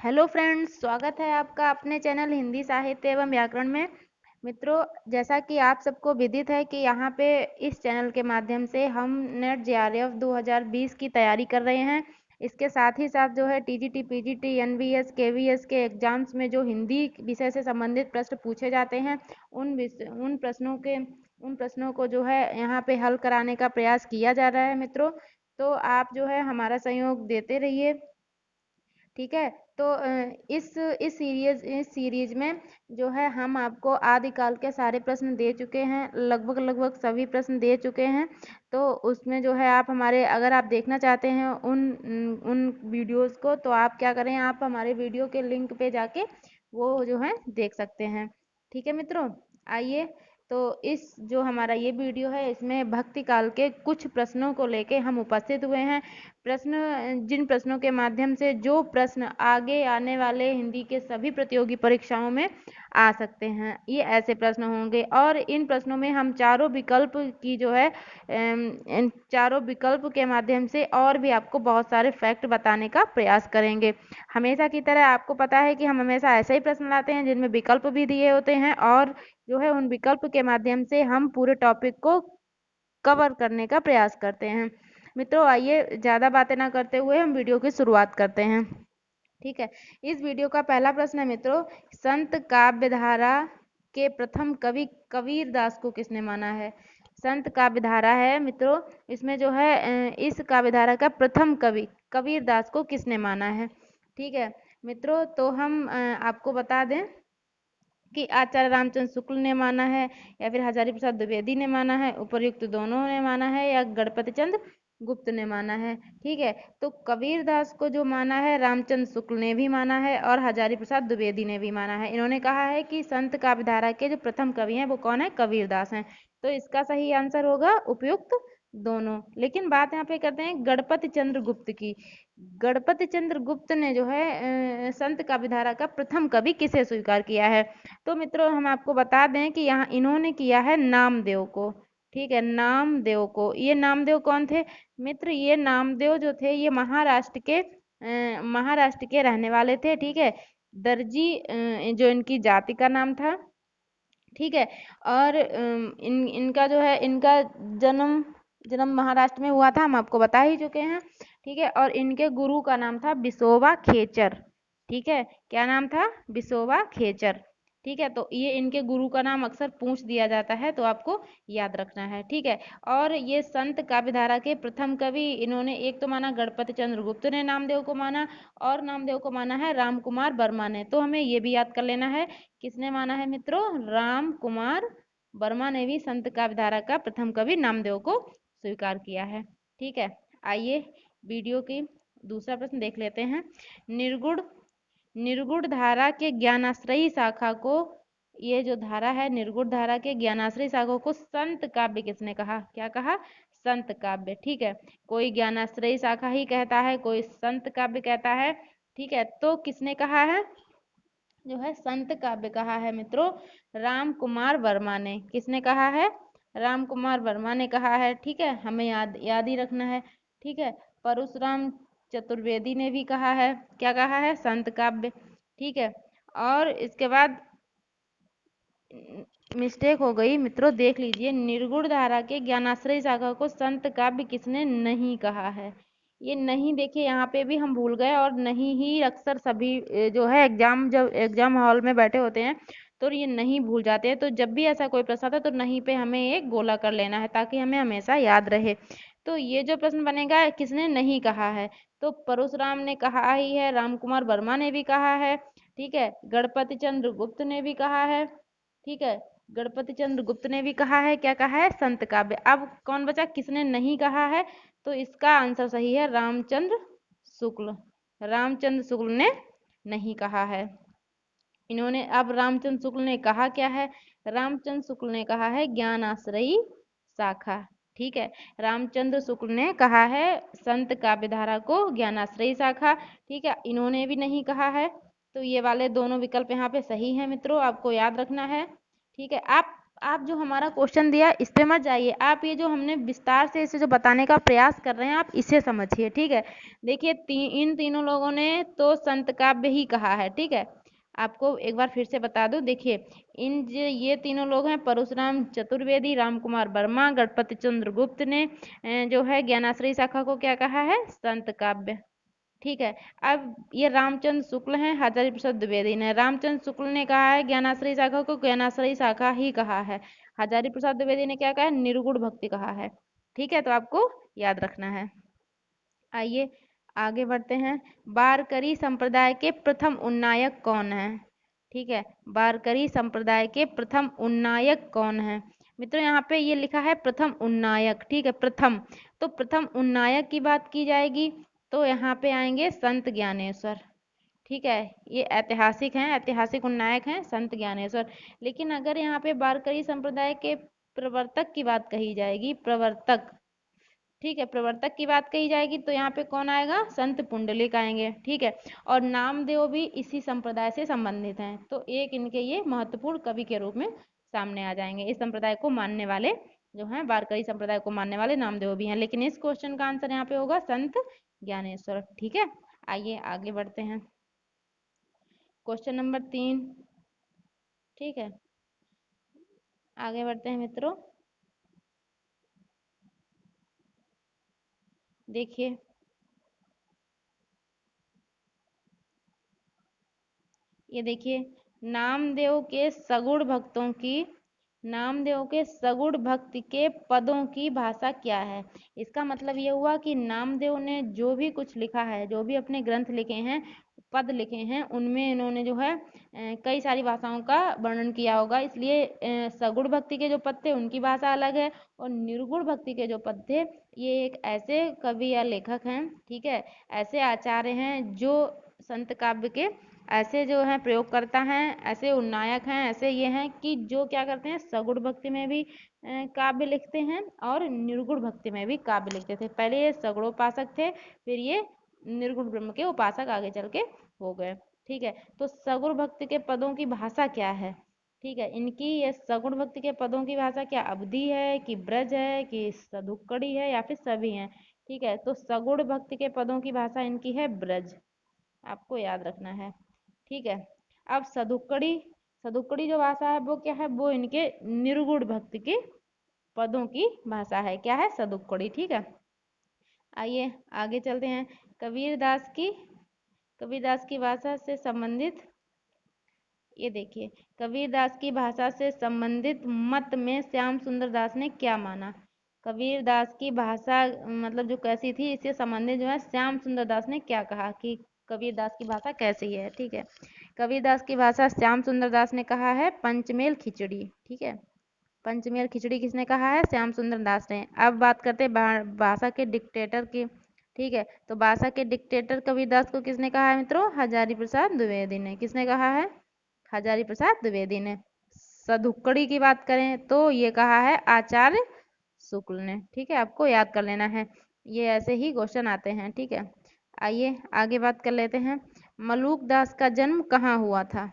Hello friends, स्वागत है आपका अपने चैनल हिंदी साहित्य एवं व्याकरण में। मित्रों, जैसा कि आप सबको विदित है कि यहाँ पे इस चैनल के माध्यम से हम नेट जेआरएफ 2020 की तैयारी कर रहे हैं। इसके साथ ही साथ जो है टीजीटी, पीजीटी, एनवीएस, केवीएस के एग्जाम्स में जो हिंदी विषय से संबंधित प्रश्न पूछे जाते हैं उन प्रश्नों को जो है यहाँ पे हल कराने का प्रयास किया जा रहा है। मित्रों, तो आप जो है हमारा सहयोग देते रहिए, ठीक है। तो इस सीरीज में जो है हम आपको आदिकाल के सारे प्रश्न दे चुके हैं, लगभग सभी प्रश्न दे चुके हैं। तो उसमें जो है आप हमारे, अगर आप देखना चाहते हैं उन उन वीडियोस को, तो आप क्या करें, आप हमारे वीडियो के लिंक पे जाके वो जो है देख सकते हैं। ठीक है मित्रों, आइए। तो इस जो हमारा ये वीडियो है, इसमें भक्ति काल के कुछ प्रश्नों को लेके हम उपस्थित हुए हैं। जिन प्रश्नों के माध्यम से जो प्रश्न आगे आने वाले हिंदी के सभी प्रतियोगी परीक्षाओं में आ सकते हैं, ये ऐसे प्रश्न होंगे। और इन प्रश्नों में हम चारों विकल्प की जो है इन चारों विकल्प के माध्यम से और भी आपको बहुत सारे फैक्ट बताने का प्रयास करेंगे। हमेशा की तरह आपको पता है कि हम हमेशा ऐसे ही प्रश्न लाते हैं जिनमें विकल्प भी दिए होते हैं, और जो है उन विकल्प के माध्यम से हम पूरे टॉपिक को कवर करने का प्रयास करते हैं। मित्रों, आइए ज़्यादा बातें ना करते हुए हम वीडियो की शुरुआत करते हैं। ठीक है। इस वीडियो का पहला प्रश्न है मित्रों, संत काव्यधारा के प्रथम कवि कबीरदास को किसने माना है? संत काव्यधारा है मित्रों, इसमें जो है इस काव्यधारा का प्रथम कवि कबीरदास को किसने माना है? ठीक है मित्रों, तो हम आपको बता दें कि आचार्य रामचंद्र शुक्ल ने माना है, या फिर हजारी प्रसाद द्विवेदी ने माना है, उपर्युक्त दोनों ने माना है, या गणपति चंद्र गुप्त ने माना है। ठीक है। तो कबीरदास को जो माना है, रामचंद्र शुक्ल ने भी माना है और हजारी प्रसाद द्विवेदी ने भी माना है। इन्होंने कहा है कि संत काव्यधारा के जो प्रथम कवि हैं वो कौन है? कबीरदास हैं। तो इसका सही आंसर होगा उपयुक्त दोनों। लेकिन बात यहाँ पे करते हैं गणपति चंद्र गुप्त की। गणपति चंद्र गुप्त ने जो है संत काव्यधारा का प्रथम कवि किसे स्वीकार किया है? तो मित्रों, हम आपको बता दें कि यहाँ इन्होंने किया है नामदेव को। ठीक है, नामदेव को। ये नामदेव कौन थे मित्र? ये नामदेव जो थे ये महाराष्ट्र के रहने वाले थे। ठीक है, दर्जी जो इनकी जाति का नाम था। ठीक है। और इनका जो है इनका जन्म जन्म महाराष्ट्र में हुआ था, हम आपको बता ही चुके हैं। ठीक है। और इनके गुरु का नाम था विसोबा खेचर। ठीक है, क्या नाम था? विसोबा खेचर। ठीक है, तो ये इनके गुरु का नाम अक्सर पूछ दिया जाता है, तो आपको याद रखना है। ठीक है। और ये संत काव्यधारा के प्रथम कवि इन्होंने एक तो माना गणपति चंद्र गुप्त ने नामदेव को माना, और नामदेव को माना है राम कुमार वर्मा ने। तो हमें ये भी याद कर लेना है, किसने माना है मित्रों? राम कुमार वर्मा ने भी संत काव्यधारा का प्रथम कवि नामदेव को स्वीकार किया है। ठीक है, आइए वीडियो की दूसरा प्रश्न देख लेते हैं। निर्गुण निर्गुण धारा के ज्ञानाश्रयी शाखा को, ये जो धारा है निर्गुण धारा के ज्ञानाश्रयी शाखा को संत काव्य किसने कहा? क्या कहा? संत काव्य। ठीक है, कोई ज्ञानाश्रयी शाखा ही कहता है, कोई संत काव्य कहता है। ठीक है, तो किसने कहा है? जो है संत काव्य कहा है मित्रों राम कुमार वर्मा ने। किसने कहा है? राम कुमार वर्मा ने कहा है। ठीक है, हमें याद ही रखना है। ठीक है, परशुराम चतुर्वेदी ने भी कहा है। क्या कहा है? संत काव्य। ठीक है, और इसके बाद मिस्टेक हो गई मित्रों, देख लीजिए, निर्गुण धारा के ज्ञानाश्रय शाखा को संत काव्य किसने नहीं कहा है? ये नहीं, देखिए यहाँ पे भी हम भूल गए, और नहीं ही अक्सर सभी जो है जब एग्जाम हॉल में बैठे होते हैं तो ये नहीं भूल जाते हैं। तो जब भी ऐसा कोई प्रश्न आता है तो नहीं पे हमें एक गोला कर लेना है, ताकि हमें हमेशा याद रहे। तो ये जो प्रश्न बनेगा, किसने नहीं कहा है? तो परशुराम ने कहा ही है, राम कुमार वर्मा ने भी कहा है। ठीक है, गणपति चंद्र गुप्त ने भी कहा है। ठीक है, गणपति चंद्र गुप्त ने भी कहा है। क्या कहा है? संत काव्य। अब कौन बचा, किसने नहीं कहा है? तो इसका आंसर सही है रामचंद्र शुक्ल। रामचंद्र शुक्ल ने नहीं कहा है। इन्होंने, अब रामचंद्र शुक्ल ने कहा क्या है? रामचंद्र शुक्ल ने कहा है ज्ञानाश्रयी शाखा। ठीक है, रामचंद्र शुक्ल ने कहा है संत काव्यधारा को ज्ञानाश्रयी शाखा। ठीक है, इन्होंने भी नहीं कहा है। तो ये वाले दोनों विकल्प यहाँ पे सही है मित्रों, आपको याद रखना है। ठीक है, आप आप जो हमारा क्वेश्चन दिया इस पे मत जाइए, आप ये जो हमने विस्तार से इसे जो बताने का प्रयास कर रहे हैं आप इसे समझिए, ठीक है। देखिए इन तीनों लोगों ने तो संत काव्य ही कहा है, ठीक है। आपको एक बार फिर से बता दूं, देखिए ये तीनों लोग हैं परशुराम चतुर्वेदी, राम कुमार वर्मा, गणपति चंद्र गुप्त ने जो है ज्ञानाश्रयी शाखा को क्या कहा है, संत काव्य, ठीक है। अब ये रामचंद्र शुक्ल हैं, हजारी प्रसाद द्विवेदी ने, रामचंद्र शुक्ल ने कहा है ज्ञानाश्रयी शाखा को ज्ञानाश्रयी शाखा ही कहा है, हजारी प्रसाद द्विवेदी ने क्या कहा है, निर्गुण भक्ति कहा है, ठीक है। तो आपको याद रखना है। आइए आगे बढ़ते हैं। वारकरी संप्रदाय के प्रथम उन्नायक कौन है, ठीक है। वारकरी संप्रदाय के प्रथम उन्नायक कौन है मित्रों, यहाँ पे ये लिखा है प्रथम उन्नायक, ठीक है, प्रथम। तो प्रथम उन्नायक की बात की जाएगी तो यहाँ पे आएंगे संत ज्ञानेश्वर, ठीक है। ये ऐतिहासिक हैं, ऐतिहासिक उन्नायक हैं संत ज्ञानेश्वर। लेकिन अगर यहाँ पे वारकरी संप्रदाय के प्रवर्तक की बात कही जाएगी, प्रवर्तक, ठीक है, प्रवर्तक की बात कही जाएगी तो यहाँ पे कौन आएगा, संत पुंडलिक आएंगे, ठीक है। और नामदेव भी इसी संप्रदाय से संबंधित हैं, तो एक इनके ये महत्वपूर्ण कवि के रूप में सामने आ जाएंगे। इस संप्रदाय को मानने वाले जो हैं, वारकरी संप्रदाय को मानने वाले नामदेव भी हैं, लेकिन इस क्वेश्चन का आंसर यहाँ पे होगा संत ज्ञानेश्वर, ठीक है। आइए आगे बढ़ते हैं, क्वेश्चन नंबर 3, ठीक है। आगे बढ़ते हैं मित्रों, देखिए ये देखिए नामदेव के सगुण भक्तों की, नामदेव के सगुण भक्त के पदों की भाषा क्या है। इसका मतलब ये हुआ कि नामदेव ने जो भी कुछ लिखा है, जो भी अपने ग्रंथ लिखे हैं, पद लिखे हैं, उनमें इन्होंने जो है कई सारी भाषाओं का वर्णन किया होगा। इसलिए सगुण भक्ति के जो पद थे उनकी भाषा अलग है, और निर्गुण भक्ति के जो पद थे ये एक ऐसे कवि या लेखक हैं, ठीक है, ऐसे आचार्य हैं जो संत काव्य के ऐसे जो है प्रयोग करता है, ऐसे उन्नायक हैं, ऐसे ये हैं कि जो क्या करते हैं, सगुण भक्ति में भी काव्य लिखते हैं और निर्गुण भक्ति में भी काव्य लिखते थे। पहले ये सगुणोपासक थे, फिर ये निर्गुण ब्रह्म के उपासक आगे चल के हो गए, ठीक है। तो सगुण भक्ति के पदों की भाषा क्या है, ठीक है, इनकी ये सगुण भक्ति के पदों की भाषा क्या अवधी है कि ब्रज है कि सदुक्कड़ी है या फिर सभी हैं, ठीक है। तो सगुण भक्ति के पदों की भाषा इनकी है ब्रज, आपको याद रखना है, ठीक है। अब सदुक्कड़ी, सदुक्कड़ी जो भाषा है वो क्या है, वो इनके निर्गुण भक्ति के पदों की भाषा है, क्या है, सदुक्कड़ी, ठीक है। आइए आगे चलते हैं, कबीरदास की, कबीरदास की भाषा से संबंधित, ये देखिए कबीरदास की भाषा से संबंधित मत में श्याम सुंदर दास ने क्या माना। कबीरदास की भाषा मतलब जो कैसी थी, इससे संबंधित जो है श्याम सुंदर दास ने क्या कहा कि कबीरदास की भाषा कैसी है, ठीक है। कबीरदास की भाषा श्याम सुंदर दास ने कहा है पंचमेल खिचड़ी, ठीक है। पंचमेल खिचड़ी किसने कहा है, श्याम सुंदर दास ने। अब बात करते हैं भाषा के डिक्टेटर की, ठीक है। तो भाषा के डिक्टेटर कबीरदास को किसने कहा है मित्रों, हजारी प्रसाद द्विवेदी ने, किसने कहा है, हजारी प्रसाद द्विवेदी ने। सदुक्कड़ी की बात करें तो ये कहा है आचार्य शुक्ल ने, ठीक है, आपको याद कर लेना है, ये ऐसे ही क्वेश्चन आते हैं, ठीक है। आइए आगे बात कर लेते हैं, मलूक दास का जन्म कहाँ हुआ था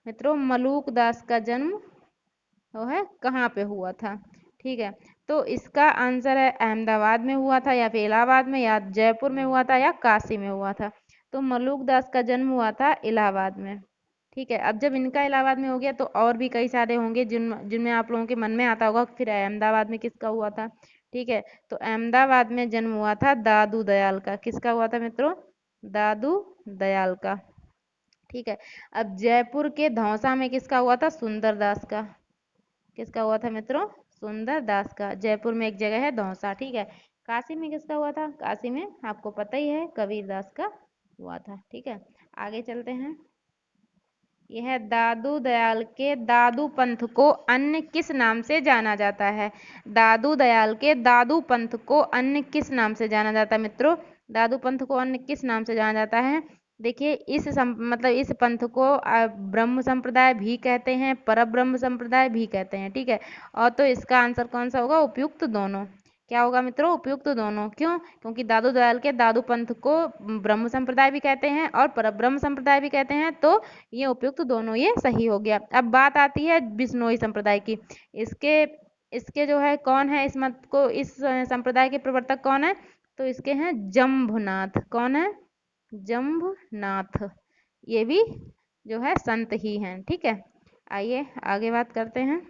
मित्रों, मलूक दास का जन्म वो है कहाँ पे हुआ था, ठीक है। तो इसका आंसर है अहमदाबाद में हुआ था, या फिर इलाहाबाद में, या जयपुर में हुआ था, या काशी में हुआ था। तो मलूक दास का जन्म हुआ था इलाहाबाद में, ठीक है। अब जब इनका इलाहाबाद में हो गया तो और भी कई सारे होंगे जिनमें आप लोगों के मन में आता होगा फिर अहमदाबाद में किसका हुआ था, ठीक है। तो अहमदाबाद में जन्म हुआ था दादू दयाल का, किसका हुआ था मित्रों, दादू दयाल का, ठीक है। अब जयपुर के धौसा में किसका हुआ था, सुंदर दास का, किसका हुआ था मित्रों, सुंदर दास का। जयपुर में एक जगह है धौसा, ठीक है। काशी में किसका हुआ था, काशी में आपको पता ही है कबीर दास का हुआ था, ठीक है। आगे चलते हैं, यह दादू दयाल के दादू पंथ को अन्य किस नाम से जाना जाता है। दादू दयाल के दादू पंथ को अन्य किस नाम से जाना जाता है मित्रों, दादू पंथ को अन्य किस नाम से जाना जाता है। देखिए मतलब इस पंथ को ब्रह्म संप्रदाय भी कहते हैं, पर ब्रह्म संप्रदाय भी कहते हैं, ठीक है। और तो इसका आंसर कौन सा होगा, उपयुक्त दोनों, क्या होगा मित्रों? उपयुक्त दोनों। क्यों? क्योंकि दादू दयाल के दादू पंथ को ब्रह्म संप्रदाय भी कहते हैं और परब्रह्म संप्रदाय भी कहते हैं, तो ये उपयुक्त दोनों, ये सही हो गया। अब बात आती है बिश्नोई संप्रदाय की। इसके इसके जो है कौन है, इस मत को, इस संप्रदाय के प्रवर्तक कौन है? तो इसके हैं जम्भनाथ। कौन है? जम्भनाथ। ये भी जो है संत ही हैं। ठीक है, आइए आगे बात करते हैं।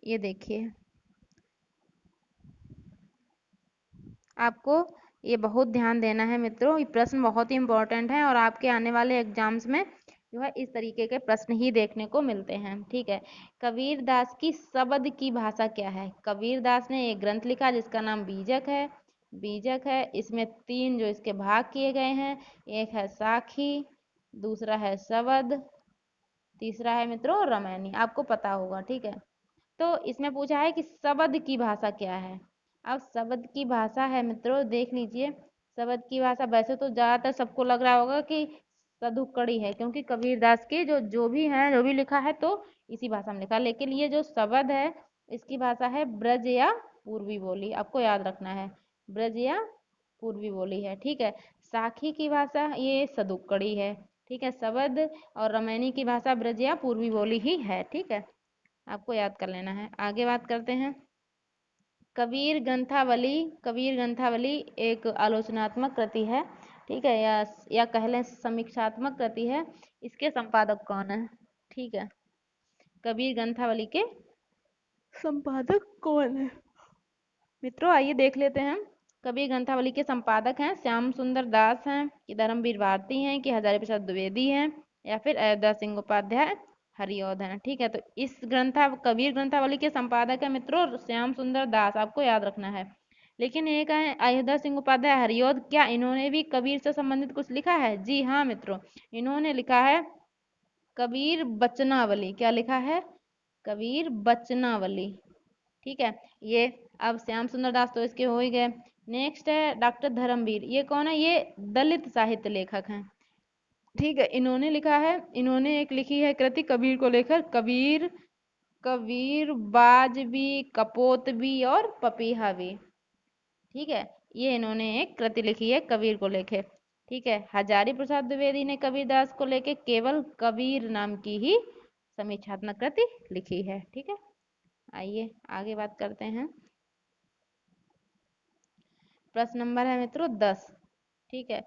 ये देखिए, आपको ये बहुत ध्यान देना है मित्रों, ये प्रश्न बहुत ही इम्पोर्टेंट है और आपके आने वाले एग्जाम्स में जो है इस तरीके के प्रश्न ही देखने को मिलते हैं। ठीक है, कबीर दास की शब्द की भाषा क्या है? कबीर दास ने एक ग्रंथ लिखा जिसका नाम बीजक है। बीजक है, इसमें 3 जो इसके भाग किए गए हैं, एक है साखी, दूसरा है शब्द, तीसरा है मित्रों रामायणी। आपको पता होगा। ठीक है, तो इसमें पूछा है कि शब्द की भाषा क्या है। अब शब्द की भाषा है मित्रों, देख लीजिए, शब्द की भाषा वैसे तो ज्यादातर सबको लग रहा होगा कि सदुक्कड़ी है, क्योंकि कबीरदास के जो भी हैं, जो भी लिखा है तो इसी भाषा में लिखा, लेकिन ये जो शब्द है इसकी भाषा है ब्रज या पूर्वी बोली। आपको याद रखना है, ब्रज या पूर्वी बोली है। ठीक है, साखी की भाषा ये सदुक्कड़ी है। ठीक है, शब्द और रामायणी की भाषा ब्रज या पूर्वी बोली ही है। ठीक है, आपको याद कर लेना है। आगे बात करते हैं। कबीर ग्रंथावली। कबीर ग्रंथावली एक आलोचनात्मक कृति है। ठीक है, या कह लें समीक्षात्मक कृति है। इसके संपादक कौन है? ठीक है, कबीर ग्रंथावली के संपादक कौन है मित्रों? आइए देख लेते हैं। कबीर ग्रंथावली के संपादक हैं श्याम सुंदर दास हैं, कि धर्मवीर भारती हैं, कि हजारी प्रसाद द्विवेदी हैं, या फिर अयोध्या सिंह उपाध्याय हरिऔध हैं। ठीक है, तो इस कबीर ग्रंथावली के संपादक है मित्रों श्याम सुंदर दास, आपको याद रखना है। लेकिन एक है अयोध्या सिंह उपाध्याय हरिऔध, क्या इन्होंने भी कबीर से संबंधित कुछ लिखा है? जी हाँ मित्रों, इन्होंने लिखा है कबीर बचनावली। क्या लिखा है? कबीर बचनावली। ठीक है, ये अब श्याम सुंदर दास तो इसके हो ही गए। नेक्स्ट है डॉक्टर धर्मवीर। ये कौन है? ये दलित साहित्य लेखक हैं। ठीक है, इन्होंने लिखा है, इन्होंने एक लिखी है कृति कबीर को लेकर, कबीर, कबीर बाज भी, कपोत भी और पपीहा भी। ठीक है, ये इन्होंने एक कृति लिखी है कबीर को लेके। ठीक है, हजारी प्रसाद द्विवेदी ने कबीरदास को लेके केवल कबीर नाम की ही समीक्षात्मक कृति लिखी है। ठीक है, आइए आगे बात करते हैं। प्रश्न नंबर है मित्रों 10। ठीक है,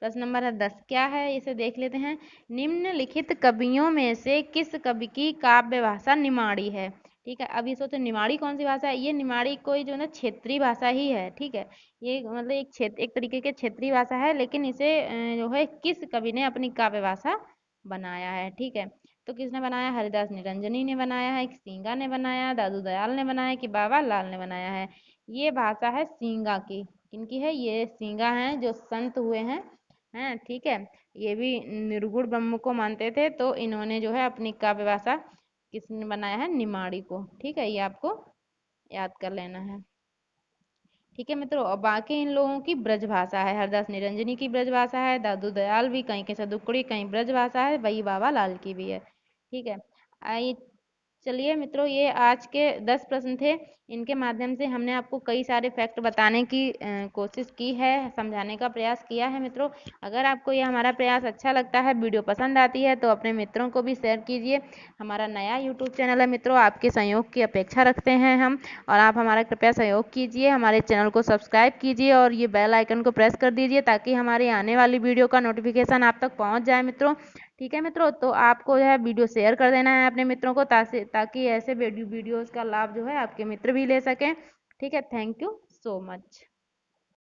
प्रश्न नंबर है 10, क्या है इसे देख लेते हैं। निम्नलिखित कवियों में से किस कवि की काव्य भाषा निमाड़ी है? ठीक है, अब ये सोचो निमाड़ी कौन सी भाषा है? ये निमाड़ी कोई जो ना क्षेत्रीय भाषा ही है। ठीक है, ये मतलब एक क्षेत्र, एक तरीके के क्षेत्रीय भाषा है, लेकिन इसे जो है किस कवि ने अपनी काव्य भाषा बनाया है? ठीक है, तो किसने बनाया? हरिदास निरंजनी ने बनाया है, सींगा ने बनाया, दादू दयाल ने बनाया, कि बाबा लाल ने बनाया है? ये भाषा है सींगा की। किनकी है? ये सींगा हैं, जो संत हुए हैं। ठीक है, ये भी निर्गुण ब्रह्म को मानते थे, तो इन्होंने जो है अपनी काव्य भाषा किसने बनाया है? निमाड़ी को। ठीक है, ये आपको याद कर लेना है। ठीक है मित्रों, और बाकी इन लोगों की ब्रज भाषा है। हरदास निरंजनी की ब्रज भाषा है, दादू दयाल भी, कहीं के सदुक्कड़ी, कहीं ब्रज भाषा है, वही बाबा लाल की भी है। ठीक है, आइए चलिए मित्रों, ये आज के 10 प्रश्न थे। इनके माध्यम से हमने आपको कई सारे फैक्ट बताने की कोशिश की है, समझाने का प्रयास किया है मित्रों। अगर आपको ये हमारा प्रयास अच्छा लगता है, वीडियो पसंद आती है, तो अपने मित्रों को भी शेयर कीजिए। हमारा नया यूट्यूब चैनल है मित्रों, आपके सहयोग की अपेक्षा रखते हैं हम, और आप हमारा कृपया सहयोग कीजिए, हमारे चैनल को सब्सक्राइब कीजिए और ये बेल आइकन को प्रेस कर दीजिए, ताकि हमारी आने वाली वीडियो का नोटिफिकेशन आप तक पहुँच जाए मित्रों। ठीक है मित्रों, तो आपको जो है वीडियो शेयर कर देना है अपने मित्रों को, ताकि ऐसे वीडियोस का लाभ जो है आपके मित्र भी ले सकें। ठीक है, थैंक यू सो मच।